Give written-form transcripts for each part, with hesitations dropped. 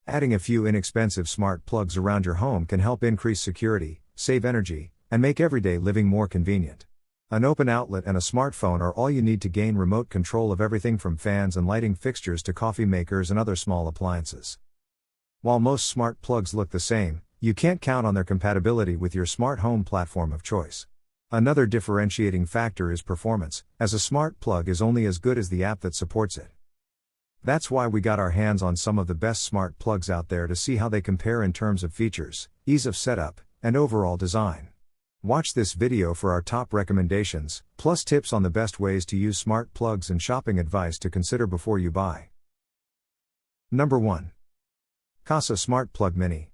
Adding a few inexpensive smart plugs around your home can help increase security, save energy, and make everyday living more convenient. An open outlet and a smartphone are all you need to gain remote control of everything from fans and lighting fixtures to coffee makers and other small appliances. While most smart plugs look the same, you can't count on their compatibility with your smart home platform of choice. Another differentiating factor is performance, as a smart plug is only as good as the app that supports it. That's why we got our hands on some of the best smart plugs out there to see how they compare in terms of features, ease of setup, and overall design. Watch this video for our top recommendations, plus tips on the best ways to use smart plugs and shopping advice to consider before you buy. Number 1. Kasa Smart Plug Mini.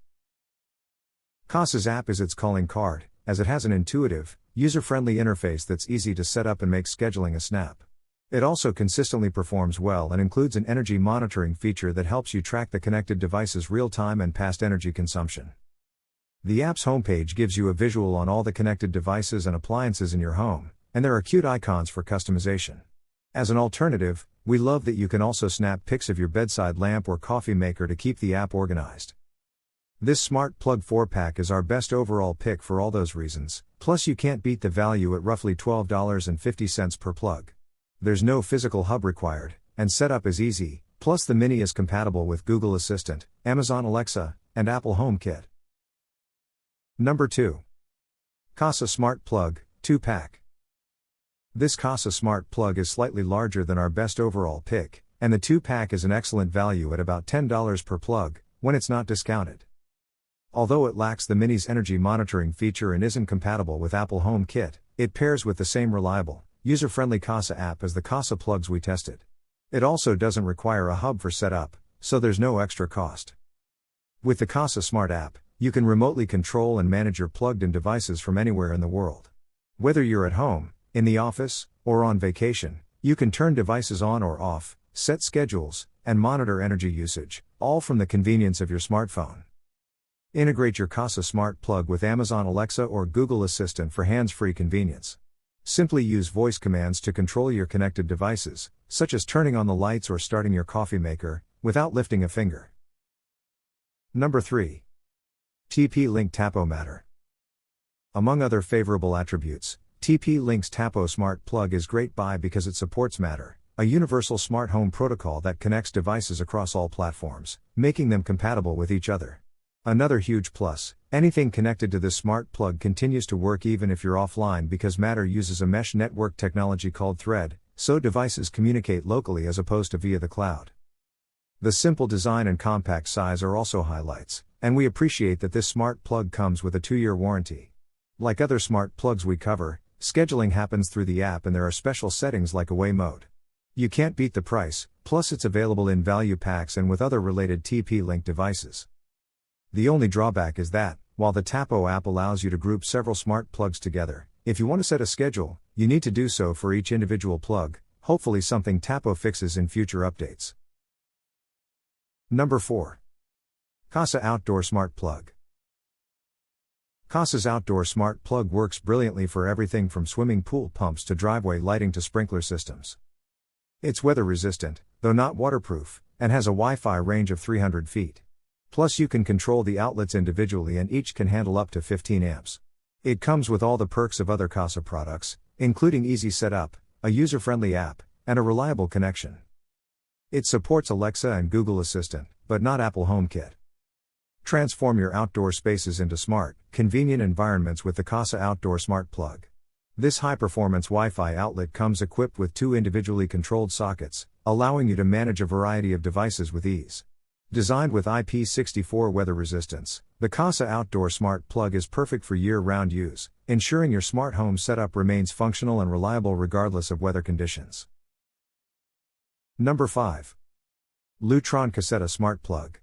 Kasa's app is its calling card, as it has an intuitive, user-friendly interface that's easy to set up and make scheduling a snap. It also consistently performs well and includes an energy monitoring feature that helps you track the connected device's real-time and past energy consumption. The app's homepage gives you a visual on all the connected devices and appliances in your home, and there are cute icons for customization. As an alternative, we love that you can also snap pics of your bedside lamp or coffee maker to keep the app organized. This smart plug 4-pack is our best overall pick for all those reasons, plus you can't beat the value at roughly $12.50 per plug. There's no physical hub required, and setup is easy, plus the Mini is compatible with Google Assistant, Amazon Alexa, and Apple HomeKit. Number 2. Kasa Smart Plug, 2-pack. This Kasa Smart Plug is slightly larger than our best overall pick, and the 2-pack is an excellent value at about $10 per plug, when it's not discounted. Although it lacks the Mini's energy monitoring feature and isn't compatible with Apple HomeKit, it pairs with the same reliable, user-friendly Kasa app as the Kasa plugs we tested. It also doesn't require a hub for setup, so there's no extra cost. With the Kasa Smart app, you can remotely control and manage your plugged-in devices from anywhere in the world. Whether you're at home, in the office, or on vacation, you can turn devices on or off, set schedules, and monitor energy usage, all from the convenience of your smartphone. Integrate your Kasa Smart Plug with Amazon Alexa or Google Assistant for hands-free convenience. Simply use voice commands to control your connected devices, such as turning on the lights or starting your coffee maker, without lifting a finger. Number 3. TP-Link Tapomatter. Among other favorable attributes, TP-Link's Tapo Smart Plug is great buy because it supports Matter, a universal smart home protocol that connects devices across all platforms, making them compatible with each other. Another huge plus, anything connected to this smart plug continues to work even if you're offline because Matter uses a mesh network technology called Thread, so devices communicate locally as opposed to via the cloud. The simple design and compact size are also highlights, and we appreciate that this smart plug comes with a 2-year warranty. Like other smart plugs we cover, scheduling happens through the app and there are special settings like away mode. You can't beat the price, plus it's available in value packs and with other related TP-Link devices. The only drawback is that, while the Tapo app allows you to group several smart plugs together, if you want to set a schedule, you need to do so for each individual plug, hopefully something Tapo fixes in future updates. Number 4. Kasa Outdoor Smart Plug. Kasa's outdoor smart plug works brilliantly for everything from swimming pool pumps to driveway lighting to sprinkler systems. It's weather resistant, though not waterproof, and has a Wi-Fi range of 300 feet. Plus you can control the outlets individually and each can handle up to 15 amps. It comes with all the perks of other Kasa products, including easy setup, a user-friendly app, and a reliable connection. It supports Alexa and Google Assistant, but not Apple HomeKit. Transform your outdoor spaces into smart, convenient environments with the Kasa Outdoor Smart Plug. This high-performance Wi-Fi outlet comes equipped with 2 individually controlled sockets, allowing you to manage a variety of devices with ease. Designed with IP64 weather resistance, the Kasa Outdoor Smart Plug is perfect for year-round use, ensuring your smart home setup remains functional and reliable regardless of weather conditions. Number 5. Lutron Cassetta Smart Plug.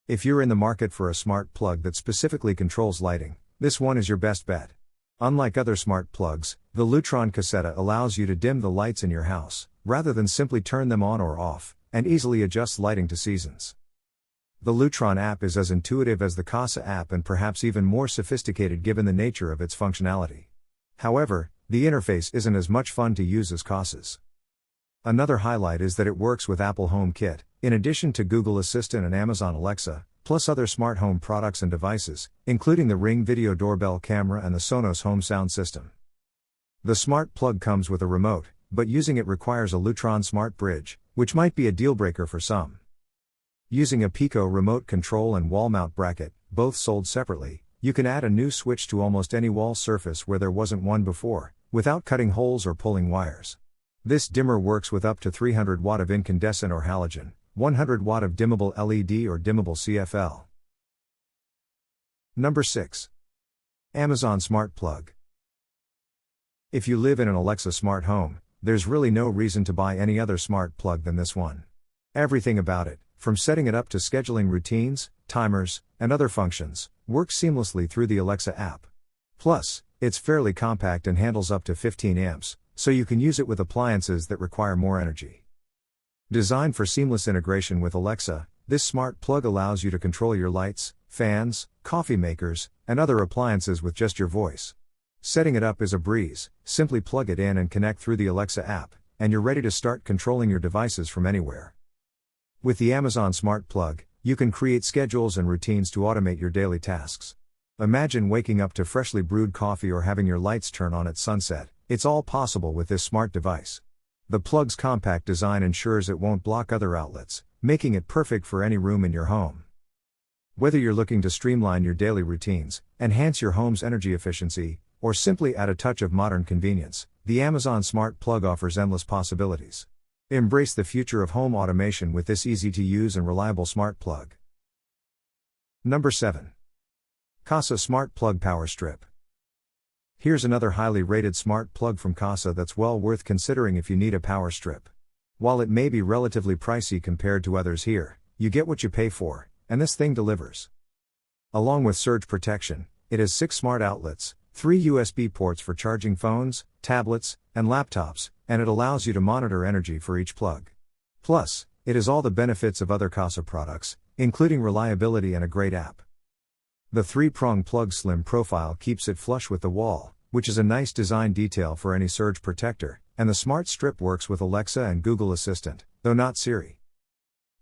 If you're in the market for a smart plug that specifically controls lighting, this one is your best bet. Unlike other smart plugs, the Lutron Cassetta allows you to dim the lights in your house, rather than simply turn them on or off, and easily adjusts lighting to seasons. The Lutron app is as intuitive as the Kasa app and perhaps even more sophisticated given the nature of its functionality. However, the interface isn't as much fun to use as Kasa's. Another highlight is that it works with Apple HomeKit, in addition to Google Assistant and Amazon Alexa, plus other smart home products and devices, including the Ring video doorbell camera and the Sonos home sound system. The smart plug comes with a remote, but using it requires a Lutron smart bridge, which might be a deal breaker for some. Using a Pico remote control and wall mount bracket, both sold separately, you can add a new switch to almost any wall surface where there wasn't one before, without cutting holes or pulling wires. This dimmer works with up to 300 watt of incandescent or halogen, 100 watt of dimmable LED or dimmable CFL. Number 6. Amazon Smart Plug. If you live in an Alexa smart home, there's really no reason to buy any other smart plug than this one. Everything about it, from setting it up to scheduling routines, timers, and other functions, works seamlessly through the Alexa app. Plus, it's fairly compact and handles up to 15 amps, so you can use it with appliances that require more energy. Designed for seamless integration with Alexa, this smart plug allows you to control your lights, fans, coffee makers, and other appliances with just your voice. Setting it up is a breeze. Simply plug it in and connect through the Alexa app, and you're ready to start controlling your devices from anywhere. With the Amazon Smart Plug, you can create schedules and routines to automate your daily tasks. Imagine waking up to freshly brewed coffee or having your lights turn on at sunset. It's all possible with this smart device. The plug's compact design ensures it won't block other outlets, making it perfect for any room in your home. Whether you're looking to streamline your daily routines, enhance your home's energy efficiency, or simply add a touch of modern convenience, the Amazon Smart Plug offers endless possibilities. Embrace the future of home automation with this easy-to-use and reliable smart plug. Number 7. Kasa Smart Plug Power Strip. Here's another highly rated smart plug from Kasa that's well worth considering if you need a power strip. While it may be relatively pricey compared to others here, you get what you pay for, and this thing delivers. Along with surge protection, it has 6 smart outlets, 3 USB ports for charging phones, tablets, and laptops, and it allows you to monitor energy for each plug. Plus, it has all the benefits of other Kasa products, including reliability and a great app. The 3-prong plug slim profile keeps it flush with the wall, which is a nice design detail for any surge protector, and the smart strip works with Alexa and Google Assistant, though not Siri.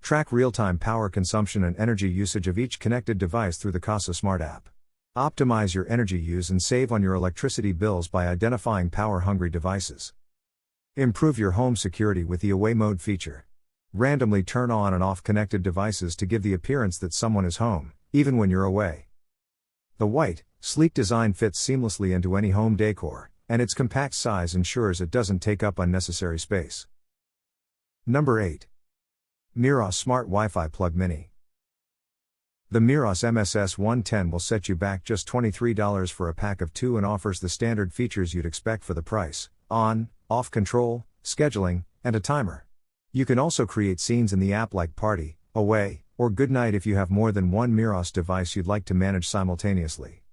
Track real-time power consumption and energy usage of each connected device through the Kasa Smart app. Optimize your energy use and save on your electricity bills by identifying power-hungry devices. Improve your home security with the Away Mode feature. Randomly turn on and off connected devices to give the appearance that someone is home, even when you're away. The white, sleek design fits seamlessly into any home decor, and its compact size ensures it doesn't take up unnecessary space. Number 8. Miros Smart Wi-Fi Plug Mini. The Miros MSS 110 will set you back just $23 for a pack of 2 and offers the standard features you'd expect for the price: on, off control, scheduling, and a timer. You can also create scenes in the app like party, away, or good night if you have more than one Miros device you'd like to manage simultaneously.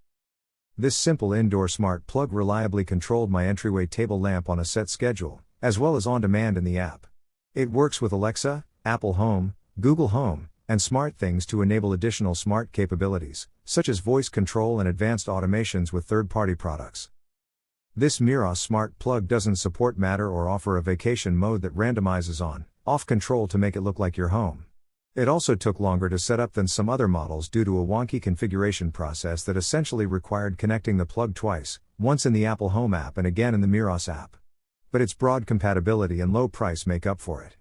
This simple indoor smart plug reliably controlled my entryway table lamp on a set schedule, as well as on demand in the app. It works with Alexa, Apple Home, Google Home, and SmartThings to enable additional smart capabilities, such as voice control and advanced automations with third-party products. This Miros smart plug doesn't support Matter or offer a vacation mode that randomizes on/off control to make it look like your home. It also took longer to set up than some other models due to a wonky configuration process that essentially required connecting the plug twice, once in the Apple Home app and again in the Miros app. But its broad compatibility and low price make up for it.